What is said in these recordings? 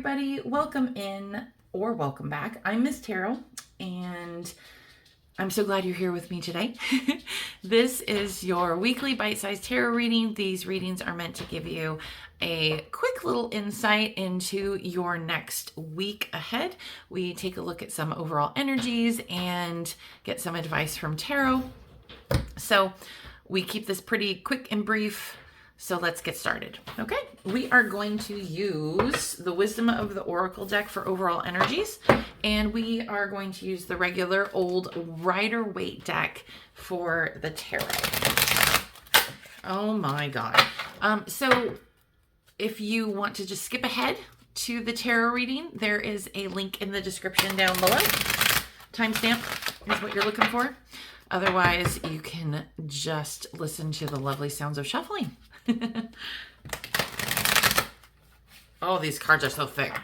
everybody. Welcome in or welcome back. I'm Miss Tarot, and I'm so glad you're here with me today. This is your weekly bite-sized tarot reading. These readings are meant to give you a quick little insight into your next week ahead. We take a look at some overall energies and get some advice from tarot. So we keep this pretty quick and brief. So let's get started. Okay, we are going to use the Wisdom of the Oracle deck for overall energies, and we are going to use the regular old Rider-Waite deck for the tarot. Oh my God. So if you want to just skip ahead to the tarot reading, there is a link in the description down below. Timestamp is what you're looking for. Otherwise, you can just listen to the lovely sounds of shuffling. Oh, these cards are so thick.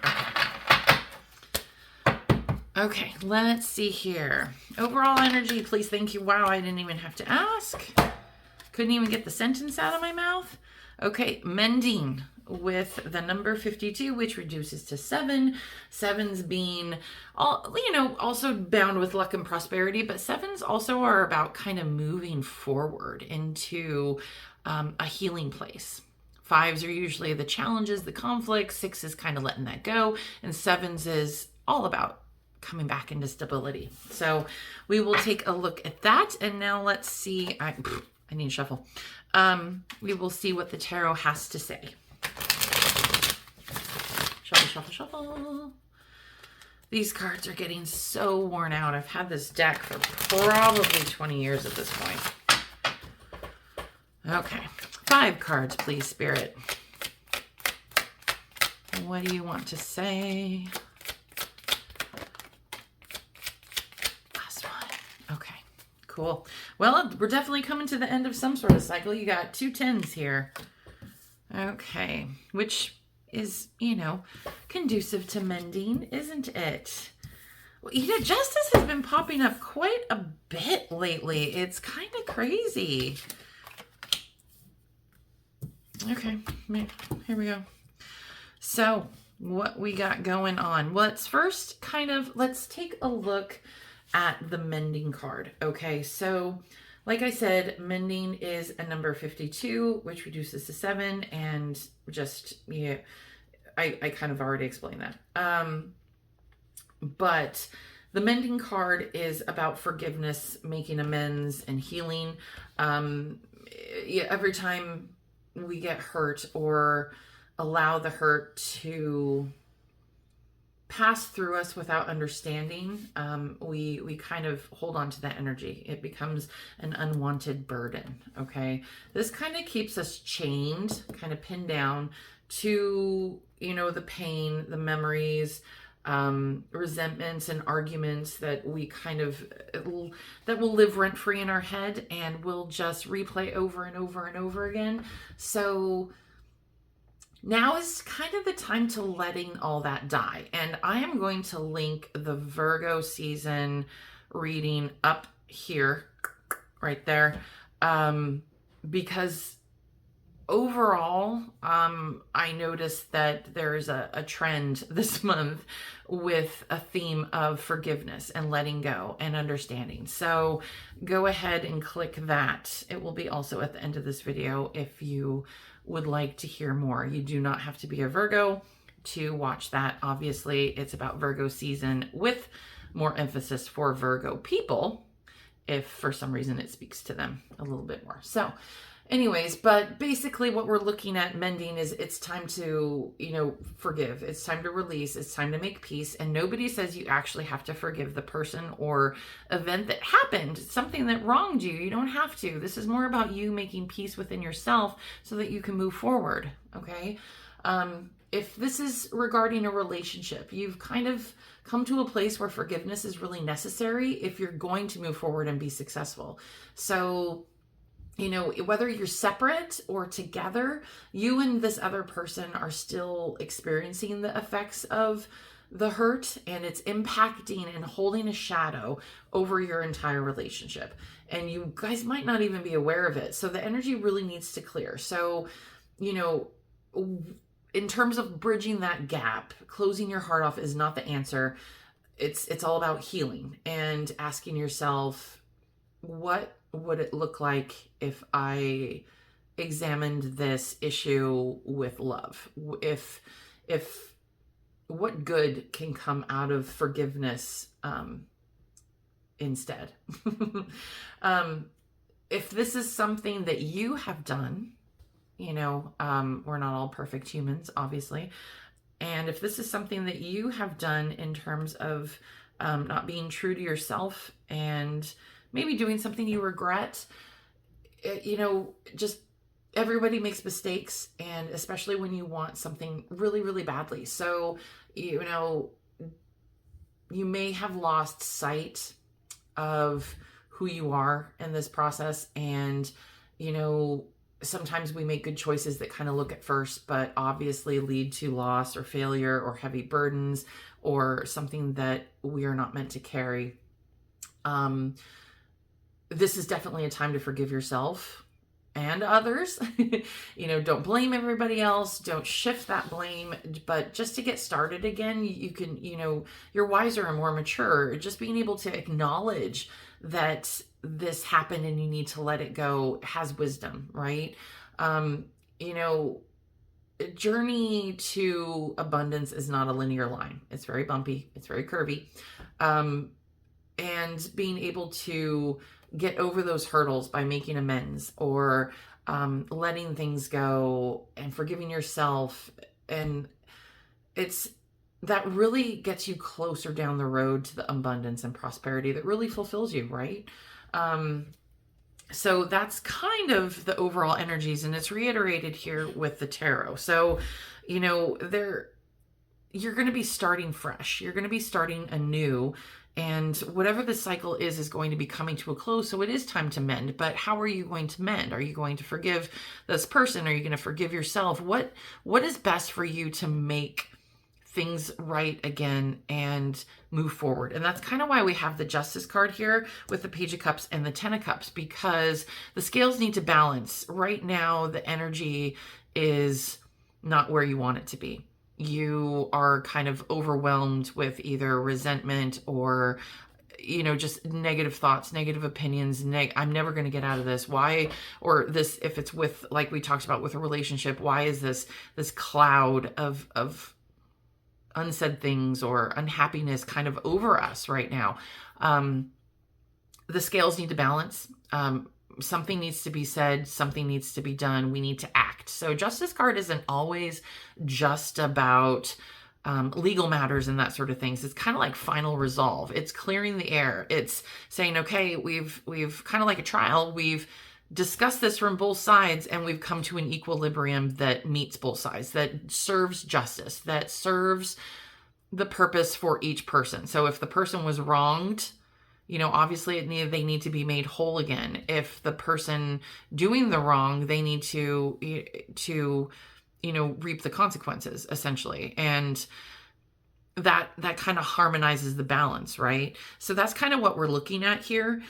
Okay, let's see here. Overall energy, please, thank you. Wow, I didn't even have to ask. Couldn't even get the sentence out of my mouth. Okay, mending with the number 52, which reduces to 7. 7s being also bound with luck and prosperity, but 7s also are about kind of moving forward into a healing place. 5s are usually the challenges, the conflicts. 6 is kind of letting that go, and 7s is all about coming back into stability. So we will take a look at that, and now let's see. I need to shuffle. We will see what the tarot has to say. Shuffle, shuffle, shuffle. These cards are getting so worn out. I've had this deck for probably 20 years at this point. Okay, 5 cards, please, Spirit. What do you want to say? Last one. Okay, cool. Well, we're definitely coming to the end of some sort of cycle. You got 2 10s here. Okay, which is, conducive to mending, isn't it? Well, justice has been popping up quite a bit lately. It's kind of crazy. Okay, here we go. So what we got going on? Let's first let's take a look at the mending card. Okay, so like I said, mending is a number 52, which reduces to 7, and just, I kind of already explained that. But the mending card is about forgiveness, making amends, and healing. Every time we get hurt or allow the hurt to pass through us without understanding, we kind of hold on to that energy. It becomes an unwanted burden. Okay, this kind of keeps us chained, kind of pinned down to the pain, the memories, resentments and arguments that that will live rent free in our head, and we'll just replay over and over and over again. So now is kind of the time to letting all that die. And I am going to link the Virgo season reading up here, right there, because overall, I noticed that there's a trend this month with a theme of forgiveness and letting go and understanding. So go ahead and click that. It will be also at the end of this video if you would like to hear more. You do not have to be a Virgo to watch that. Obviously, it's about Virgo season with more emphasis for Virgo people, if for some reason it speaks to them a little bit more. So anyways, but basically what we're looking at mending is it's time to, forgive. It's time to release. It's time to make peace. And nobody says you actually have to forgive the person or event that happened, something that wronged you. You don't have to. This is more about you making peace within yourself so that you can move forward. Okay. If this is regarding a relationship, you've kind of come to a place where forgiveness is really necessary if you're going to move forward and be successful. So whether you're separate or together, you and this other person are still experiencing the effects of the hurt, and it's impacting and holding a shadow over your entire relationship. And you guys might not even be aware of it. So the energy really needs to clear. So, in terms of bridging that gap, closing your heart off is not the answer. It's all about healing and asking yourself, what would it look like if I examined this issue with love? If what good can come out of forgiveness instead? If this is something that you have done, we're not all perfect humans, obviously. And if this is something that you have done in terms of not being true to yourself and maybe doing something you regret, just everybody makes mistakes, and especially when you want something really, really badly. So, you may have lost sight of who you are in this process. And, sometimes we make good choices that kind of look at first, but obviously lead to loss or failure or heavy burdens or something that we are not meant to carry. This is definitely a time to forgive yourself and others. Don't blame everybody else. Don't shift that blame. But just to get started again, you can, you're wiser and more mature. Just being able to acknowledge that this happened and you need to let it go has wisdom, right? Journey to abundance is not a linear line. It's very bumpy. It's very curvy. And being able to get over those hurdles by making amends or letting things go and forgiving yourself. And that really gets you closer down the road to the abundance and prosperity that really fulfills you, right? So that's kind of the overall energies, and it's reiterated here with the tarot. So, you're going to be starting fresh. You're going to be starting anew. And whatever the cycle is going to be coming to a close. So it is time to mend. But how are you going to mend? Are you going to forgive this person? Are you going to forgive yourself? What is best for you to make things right again and move forward? And that's kind of why we have the Justice card here with the Page of Cups and the Ten of Cups, because the scales need to balance. Right now, the energy is not where you want it to be. You are kind of overwhelmed with either resentment or, just negative thoughts, negative opinions. I'm never going to get out of this. Why? Or this, if it's with, like we talked about with a relationship, why is this cloud of unsaid things or unhappiness kind of over us right now? The scales need to balance. Something needs to be said, something needs to be done, we need to act. So Justice card isn't always just about legal matters and that sort of things. It's kind of like final resolve. It's clearing the air. It's saying, okay, we've kind of like a trial. We've discussed this from both sides and we've come to an equilibrium that meets both sides, that serves justice, that serves the purpose for each person. So if the person was wronged, obviously they need to be made whole again. If the person doing the wrong, they need to reap the consequences, essentially. And that kind of harmonizes the balance, right? So that's kind of what we're looking at here.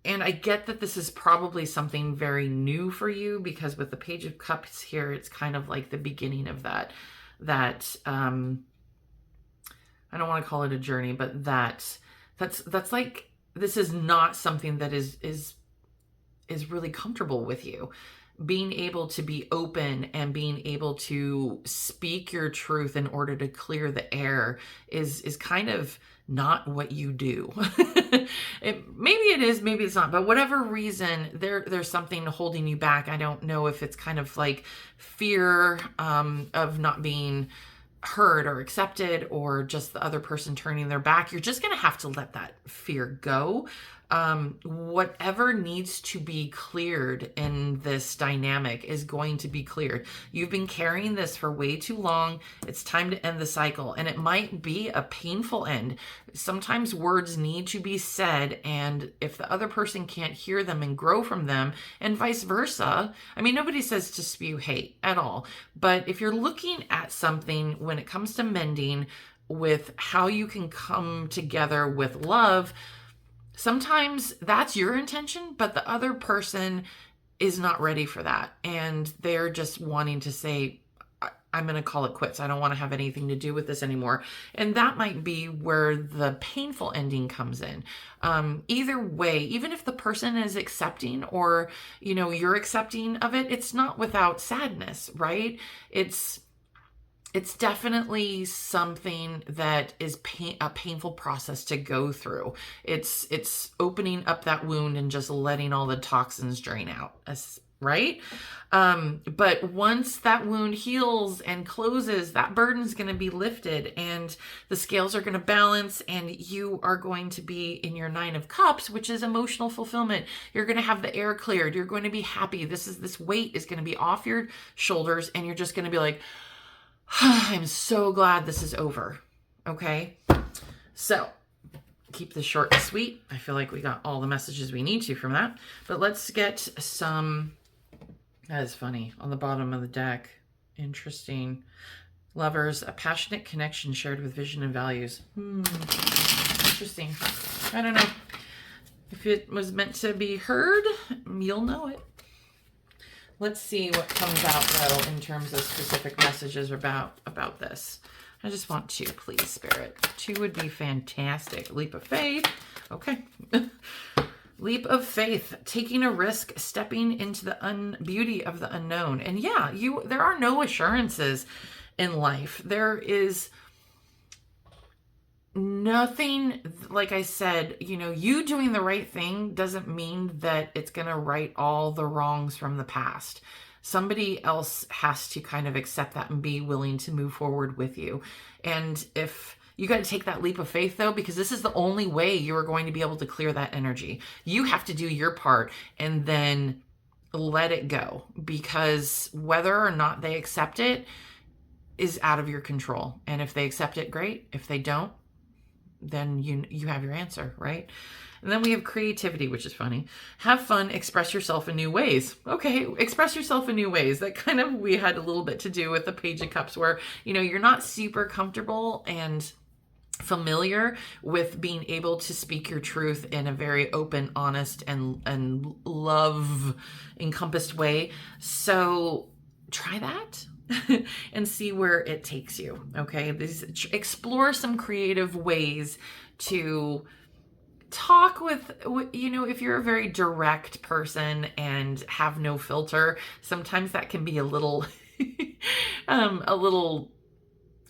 And I get that this is probably something very new for you, because with the Page of Cups here, it's kind of like the beginning of that I don't want to call it a journey, but that's like, this is not something that is really comfortable with you. Being able to be open and being able to speak your truth in order to clear the air is kind of not what you do. Maybe it is, maybe it's not, but whatever reason, there's something holding you back. I don't know if it's kind of like fear of not being heard or accepted, or just the other person turning their back. You're just going to have to let that fear go. Whatever needs to be cleared in this dynamic is going to be cleared. You've been carrying this for way too long. It's time to end the cycle, and it might be a painful end. Sometimes words need to be said, and if the other person can't hear them and grow from them, and vice versa. I mean, nobody says to spew hate at all, but if you're looking at something when it comes to mending with how you can come together with love, sometimes that's your intention, but the other person is not ready for that. And they're just wanting to say, I'm going to call it quits. I don't want to have anything to do with this anymore. And that might be where the painful ending comes in. Either way, even if the person is accepting or, you're accepting of it, it's not without sadness, right? It's definitely something that is a painful process to go through. It's opening up that wound and just letting all the toxins drain out, right? But once that wound heals and closes, that burden's going to be lifted and the scales are going to balance, and you are going to be in your 9 of Cups, which is emotional fulfillment. You're going to have the air cleared. You're going to be happy. This weight is going to be off your shoulders, and you're just going to be like, I'm so glad this is over. Okay. So keep this short and sweet. I feel like we got all the messages we need to from that, but let's get some. That is funny. On the bottom of the deck. Interesting. Lovers, a passionate connection shared with vision and values. Interesting. I don't know. If it was meant to be heard, you'll know it. Let's see what comes out, though, in terms of specific messages about this. I just want 2, please, Spirit. 2 would be fantastic. Leap of faith. Okay. Leap of faith, taking a risk, stepping into the beauty of the unknown. And yeah, there are no assurances in life. There is nothing, like I said, you doing the right thing doesn't mean that it's going to right all the wrongs from the past. Somebody else has to kind of accept that and be willing to move forward with you. And if you got to take that leap of faith, though, because this is the only way you are going to be able to clear that energy. You have to do your part and then let it go, because whether or not they accept it is out of your control. And if they accept it, great. If they don't, then you have your answer, right? And then we have creativity, which is funny. Have fun, express yourself in new ways. Okay, express yourself in new ways. That kind of, we had a little bit to do with the Page of Cups, where, you're not super comfortable and familiar with being able to speak your truth in a very open, honest, and love encompassed way. So try that and see where it takes you. Okay, explore some creative ways to talk with, if you're a very direct person and have no filter, sometimes that can be a little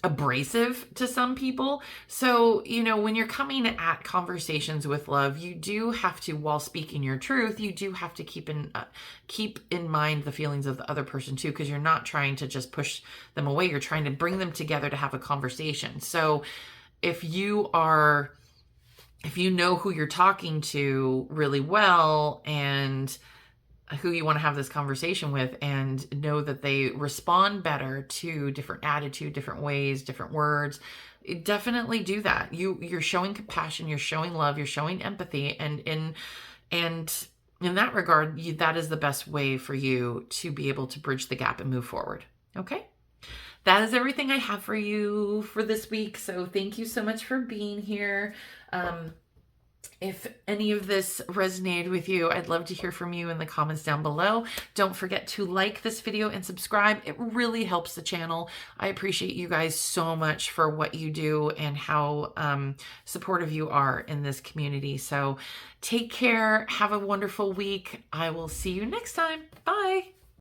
abrasive to some people. So, when you're coming at conversations with love, you do have to, while speaking your truth, you do have to keep in mind the feelings of the other person too, because you're not trying to just push them away. You're trying to bring them together to have a conversation. So if you know who you're talking to really well and who you want to have this conversation with, and know that they respond better to different attitude, different ways, different words, definitely do that. You're showing compassion, you're showing love, you're showing empathy, and in that regard, that is the best way for you to be able to bridge the gap and move forward. Okay? That is everything I have for you for this week. So thank you so much for being here. If any of this resonated with you, I'd love to hear from you in the comments down below. Don't forget to like this video and subscribe. It really helps the channel. I appreciate you guys so much for what you do and how supportive you are in this community. So take care. Have a wonderful week. I will see you next time. Bye.